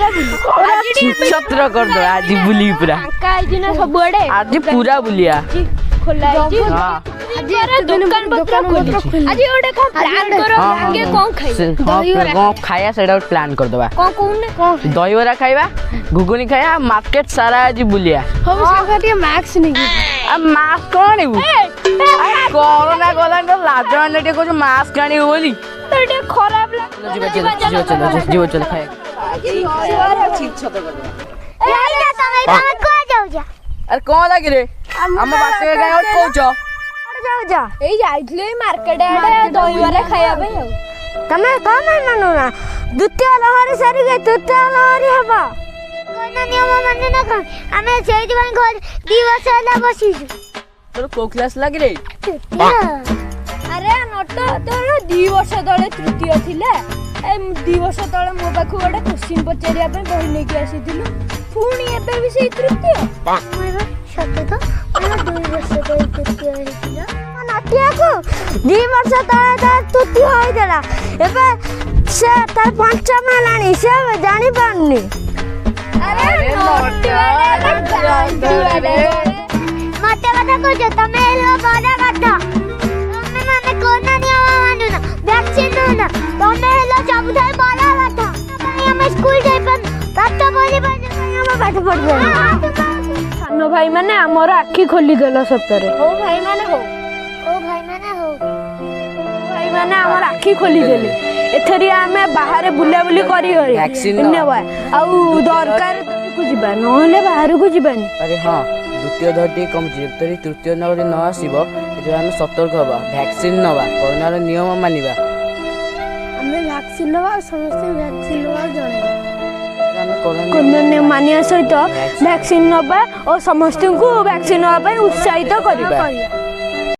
छत्र कर दो आज बुली पूरा सब आज पूरा बुलिया खोला दुकान पत्र खोली आज ओडे को प्लान करो आगे कोन खाई कौन खाया सेटा प्लान कर दबा कोन कोन दही बरा खाइबा घुगुनी खाया मार्केट सारा आज बुलिया हम सागटिया मैक्स नहीं आ मास्क कोन आनिबू कोरोना गला तो लाज माने को मास्क आनिबू बोली तो ये खराब लाग जीव चल खाए अरे कौन लगी रे हम बात के गाय और कोचो एई जाइथले मार्केट आडे दही बरा खाया बे तमे कम मानो ना द्वितीय लहरी सरी गई तृतीय लहरी हबा कोन नियम माने ना कम हमें सेज बन घर 2 वर्ष होला बसी तोर को क्लास लगी रे अरे नट तोर 2 वर्ष तळे तृतीय थिले ए 2 वर्ष तळे मो पाखु गोटे क्वेश्चन पचारिया पे बही नै के आसीथिलु पुणी एबे भी से तृतीय सत्य तो 2 वर्ष तळे तृतीय हेतिला नटिया को 2 वर्ष तळे ता तृतीय होई देला एबे से तार पंचम लानी से जानि पानी अरे मते कथा को तमे लो बड़ा कथा तमे माने कोन नियम मानु ना वैक्सीन ना तमे लो सब थाई बड़ा कथा हम स्कूल जाई पर पाठ बोली हम पाठ पढ़बे सानो भाई माने हमर आखी खोली देला सतरे ओ भाई माने हो ओ भाई माने हो भाई माने हमर आखी खोली देले एथरी आमे बाहर बुला बुली करी करी वैक्सीन नेबा आउ दरकार को जिबा नहले बाहर को जिबानी अरे हां द्वितीय धरती कम तरी तृतीय नगरी न आसीबो एतो हम सतर्क हबा वैक्सीन नबा कोरोना रो नियम मानिबा हमें वैक्सीन नवा समस्त वैक्सीन नवा जणे कोरोना मानिया सहित वैक्सीन नबा और समस्त को वैक्सीन नबा उत्साहित करिबा